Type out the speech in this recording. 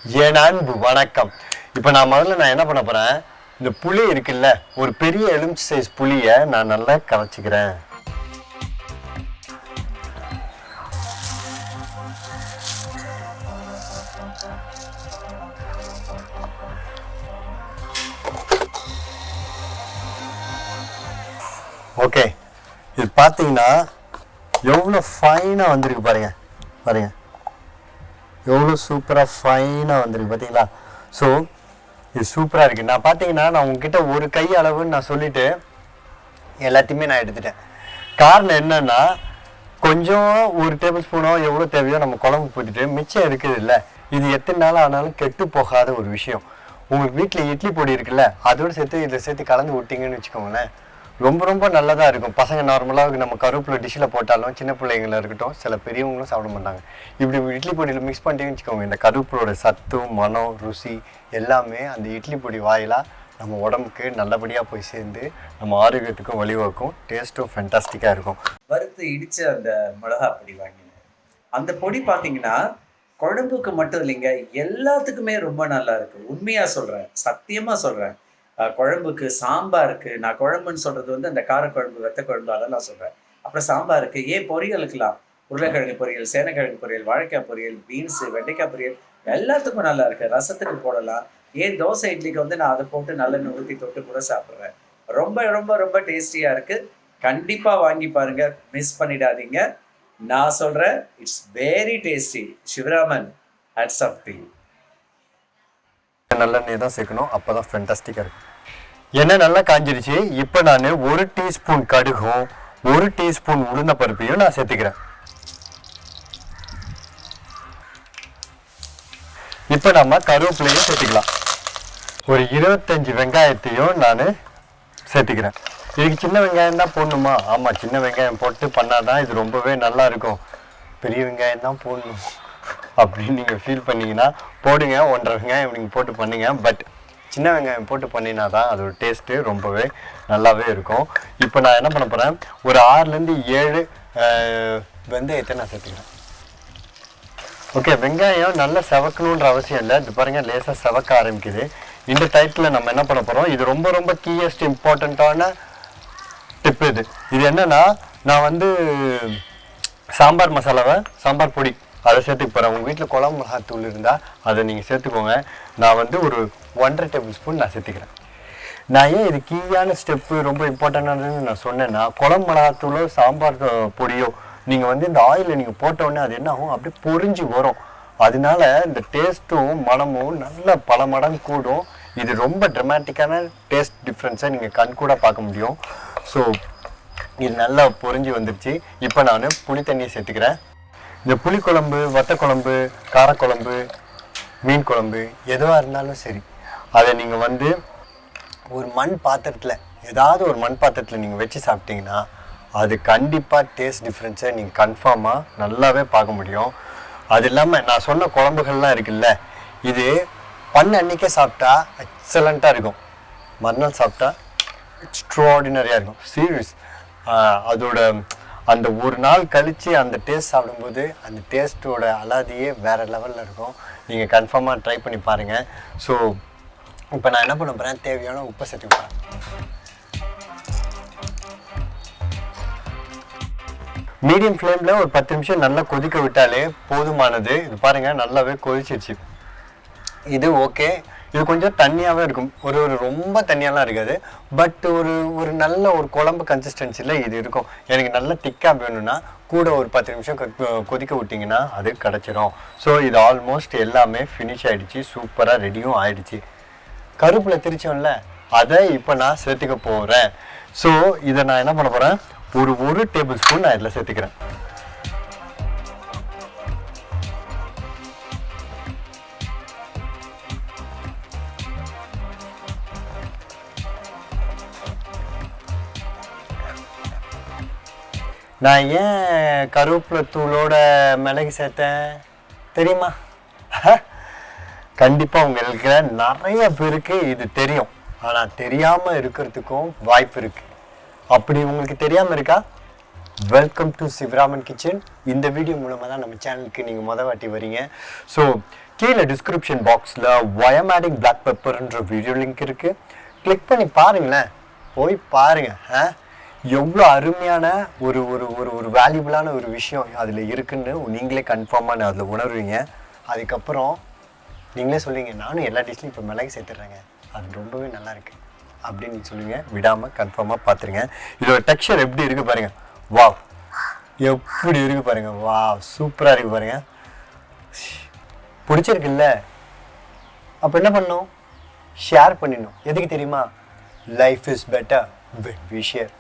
என் அன்பு வணக்கம். இப்போ நான் என்ன பண்ண போறேன், இந்த புளி இருக்குல்ல, ஒரு பெரிய எலுமிச்சை சைஸ் புளியை நான் நல்லா கரைச்சிக்கிறேன். ஓகே, இது பார்த்தீங்கன்னா எவ்வளோ ஃபைனாக வந்திருக்கு பாருங்க பாருங்க, எவ்வளோ சூப்பராக ஃபைனாக வந்திருக்கு பார்த்தீங்களா. ஸோ இது சூப்பராக இருக்குது. நான் பார்த்தீங்கன்னா நான் உங்ககிட்ட ஒரு கை அளவுன்னு நான் சொல்லிவிட்டு எல்லாத்தையுமே நான் எடுத்துட்டேன். காரணம் என்னென்னா, கொஞ்சம் ஒரு டேபிள் ஸ்பூனோ எவ்வளோ தேவையோ நம்ம குழம்பு போட்டுட்டு மிச்சம் இருக்குது இல்லை, இது எத்தனை நாள் ஆனாலும் கெட்டு போகாத ஒரு விஷயம். உங்களுக்கு வீட்டில் இட்லி பொடி இருக்குல்ல, அதோடு சேர்த்து இதில் சேர்த்து கலந்து விட்டிங்கன்னு வச்சுக்கோங்களேன், ரொம்ப ரொம்ப நல்லதாக இருக்கும். பசங்க நார்மலாக நம்ம கருவேப்பிலை டிஷ்ஷில் போட்டாலும் சின்ன பிள்ளைங்கள இருக்கட்டும், சில பெரியவங்களும் சாப்பிட மாட்டாங்க. இப்படி இட்லி பொடியில் மிக்ஸ் பண்ணிட்டேன்னு வச்சுக்கோங்க, இந்த கருவேப்பிலோட சத்து, மனம், ருசி எல்லாமே அந்த இட்லி பொடி வாயிலாக நம்ம உடம்புக்கு நல்லபடியாக போய் சேர்ந்து நம்ம ஆரோக்கியத்துக்கும் வழிவகுக்கும். டேஸ்ட்டும் ஃபென்டாஸ்டிக்காக இருக்கும். வறுத்து இடித்த அந்த மிளகா பொடி வாங்கினேன். அந்த பொடி பார்த்தீங்கன்னா குழம்புக்கு மட்டும் இல்லைங்க, எல்லாத்துக்குமே ரொம்ப நல்லா இருக்குது. உண்மையாக சொல்கிறேன், சத்தியமாக சொல்கிறேன். குழம்புக்கு, சாம்பாருக்கு, நான் குழம்புன்னு சொல்கிறது வந்து அந்த காரக்குழம்பு, வெத்த குழம்பு அதெல்லாம் சொல்கிறேன். அப்புறம் சாம்பாருக்கு, ஏன் பொரியலுக்கெல்லாம் உருளைக்கிழங்கு பொரியல், சேனைக்கிழங்கு பொரியல், வாழைக்காய் பொரியல், பீன்ஸு, வெண்டைக்காய் பொரியல் எல்லாத்துக்கும் நல்லா இருக்குது. ரசத்துக்கு போடலாம். ஏன் தோசை இட்லிக்கு வந்து நான் அதை போட்டு நல்லெண்ணெய் ஊற்றி தொட்டு கூட சாப்பிட்றேன். ரொம்ப ரொம்ப ரொம்ப டேஸ்டியாக இருக்குது. கண்டிப்பாக வாங்கி பாருங்கள், மிஸ் பண்ணிடாதீங்க. நான் சொல்கிறேன், it's very tasty. Sivaraman, hats off to you. நல்லெண்ணெய் தான் சேர்க்கணும், அப்போ தான் ஃபென்டாஸ்டிக்காக இருக்கும். எண்ணெய் நல்லா காஞ்சிருச்சு. இப்போ நான் 1 டீஸ்பூன் கடுகும் 1 டீஸ்பூன் உளுந்த பருப்பையும் நான் சேர்த்துக்கிறேன். இப்போ நம்ம கருவேப்பிலையும் சேர்த்துக்கலாம். ஒரு 25 வெங்காயத்தையும் நான் சேர்த்துக்கிறேன். இதுக்கு சின்ன வெங்காயம் தான் போடணுமா? ஆமாம், சின்ன வெங்காயம் போட்டு பண்ணாதான் இது ரொம்பவே நல்லா இருக்கும். பெரிய வெங்காயம் தான் போடணும் அப்படின்னு நீங்கள் ஃபீல் பண்ணிங்கன்னா போடுங்க, 1.5 வெங்காயம் நீங்கள் போட்டு பண்ணுங்க. பட் சின்ன வெங்காயம் போட்டு பண்ணினா தான் அதோட டேஸ்ட்டு ரொம்பவே நல்லாவே இருக்கும். இப்போ நான் என்ன பண்ண போகிறேன், ஒரு 6லேருந்து 7 வெந்தயத்தை நான் சேர்த்துக்கிறேன். ஓகே, வெங்காயம் நல்லா செவக்கணுன்ற அவசியம் இல்லை. இது பாருங்கள், லேசாக செவக்க ஆரம்பிக்குது. இந்த டைத்தில் நம்ம என்ன பண்ண போகிறோம், இது ரொம்ப ரொம்ப கீயஸ்ட் இம்பார்ட்டண்ட்டான டிப். இது என்னென்னா, நான் வந்து சாம்பார் மசாலாவை, சாம்பார் பொடி அதை சேர்த்துக்க போகிறேன். உங்கள் வீட்டில் குழம்பு மிளகாத்தூள் இருந்தால் அதை நீங்கள் சேர்த்துக்கோங்க. நான் வந்து ஒரு 1.5 டேபிள் ஸ்பூன் நான் சேர்த்துக்கிறேன். நான் ஏன் இது கீயான ஸ்டெப்பு ரொம்ப இம்பார்ட்டண்டானதுன்னு நான் சொன்னேன்னா, குழம்பு மிளகாத்தூளோ சாம்பார் பொடியோ நீங்கள் வந்து இந்த ஆயிலில் நீங்கள் போட்டோடனே அது என்ன ஆகும், அப்படியே பொரிஞ்சு வரும். அதனால இந்த டேஸ்ட்டும் மனமும் நல்ல பல மடங்கு கூடும். இது ரொம்ப ட்ரமாட்டிக்கான டேஸ்ட் டிஃப்ரென்ஸை நீங்கள் கண் கூட பார்க்க முடியும். ஸோ இது நல்லா பொரிஞ்சு வந்துருச்சு. இப்போ நான் புளி தண்ணியை சேர்த்துக்கிறேன். இந்த புளிக்குழம்பு, வத்த குழம்பு, காரக்குழம்பு, மீன் குழம்பு எதுவாக இருந்தாலும் சரி, அதை நீங்கள் வந்து ஒரு மண் பாத்திரத்தில், ஏதாவது ஒரு மண் பாத்திரத்தில் நீங்கள் வச்சு சாப்பிட்டீங்கன்னா அது கண்டிப்பாக டேஸ்ட் டிஃப்ரென்ஸை நீங்கள் கன்ஃபார்மாக நல்லாவே பார்க்க முடியும். அது இல்லாமல் நான் சொன்ன குழம்புகள்லாம் இருக்குல்ல, இது பண்ண அன்றைக்கே சாப்பிட்டா எக்ஸலண்ட்டாக இருக்கும், மறுநாள் சாப்பிட்டா எக்ஸ்ட்ராடினரியாக இருக்கும். சீரியஸ், அதோட அந்த ஒரு நாள் கழித்து அந்த டேஸ்ட் சாப்பிடும்போது அந்த டேஸ்ட்டோட அலாதியே வேறு லெவலில் இருக்கும். நீங்கள் கன்ஃபார்மாக ட்ரை பண்ணி பாருங்கள். ஸோ இப்போ நான் என்ன பண்ண போகிறேன், தேவையான உப்பை சேர்த்துக்க போகிறேன். மீடியம் ஃப்ளேமில் ஒரு 10 நிமிஷம் நல்லா கொதிக்க விட்டாலே போதுமானது. இது பாருங்கள், நல்லாவே கொதிச்சிருச்சு. இது ஓகே. இது கொஞ்சம் தண்ணியாகவே இருக்கும், ஒரு ரொம்ப தண்ணியாலாம் இருக்காது. பட் ஒரு நல்ல ஒரு குழம்பு கன்சிஸ்டன்சியில் இது இருக்கும். எனக்கு நல்லா திக்காக வேணும்னா கூட ஒரு 10 நிமிஷம் கொதிக்க விட்டிங்கன்னா அது கிடச்சிரும். ஸோ இது ஆல்மோஸ்ட் எல்லாமே ஃபினிஷ் ஆகிடுச்சு, சூப்பராக ரெடியும் ஆகிடுச்சு. கருவேப்பிலை திரிச்சோம்ல, அதை இப்போ நான் சேர்த்துக்க போகிறேன். ஸோ இதை நான் என்ன பண்ண போகிறேன், ஒரு டேபிள் ஸ்பூன் நான் இதில் சேர்த்துக்கிறேன். நான் ஏன் கருவேப்பிலை தூளோட மிளகு சேர்த்தேன் தெரியுமா? கண்டிப்பாக உங்களுக்கு நிறைய பேருக்கு இது தெரியும், ஆனால் தெரியாமல் இருக்கிறதுக்கும் வாய்ப்பு இருக்குது. அப்படி உங்களுக்கு தெரியாமல் இருக்கா? Welcome to SivaRaman kitchen. இந்த வீடியோ மூலமாக தான் நம்ம சேனலுக்கு நீங்கள் வாட்டி வரீங்க. ஸோ கீழே டிஸ்கிரிப்ஷன் பாக்ஸில் வயமேடிங் பிளாக் பெப்பர்ன்ற வீடியோ லிங்க் இருக்குது. கிளிக் பண்ணி பாருங்களேன், போய் பாருங்கள். எவ்வளோ அருமையான ஒரு ஒரு ஒரு ஒரு வேல்யூபிளான ஒரு விஷயம் அதில் இருக்குன்னு நீங்களே கன்ஃபார்மாக அதில் உணர்வீங்க. அதுக்கப்புறம் நீங்களே சொல்லுவீங்க, நானும் எல்லா டிஷ்லையும் இப்போ மிளகு சேர்த்துட்றேங்க, அது ரொம்பவே நல்லாயிருக்கு அப்படின்னு நீங்கள் சொல்லுவீங்க. விடாமல் கன்ஃபார்மாக பார்த்துருங்க. இதோட டெக்ஸ்சர் எப்படி இருக்குது பாருங்கள். வாவ், எப்படி இருக்குது பாருங்கள். வாவ், சூப்பராக இருக்குது பாருங்கள். பிடிச்சிருக்குல்ல? அப்போ என்ன பண்ணணும்? ஷேர் பண்ணிடணும். எதுக்கு தெரியுமா? Life is better when we share.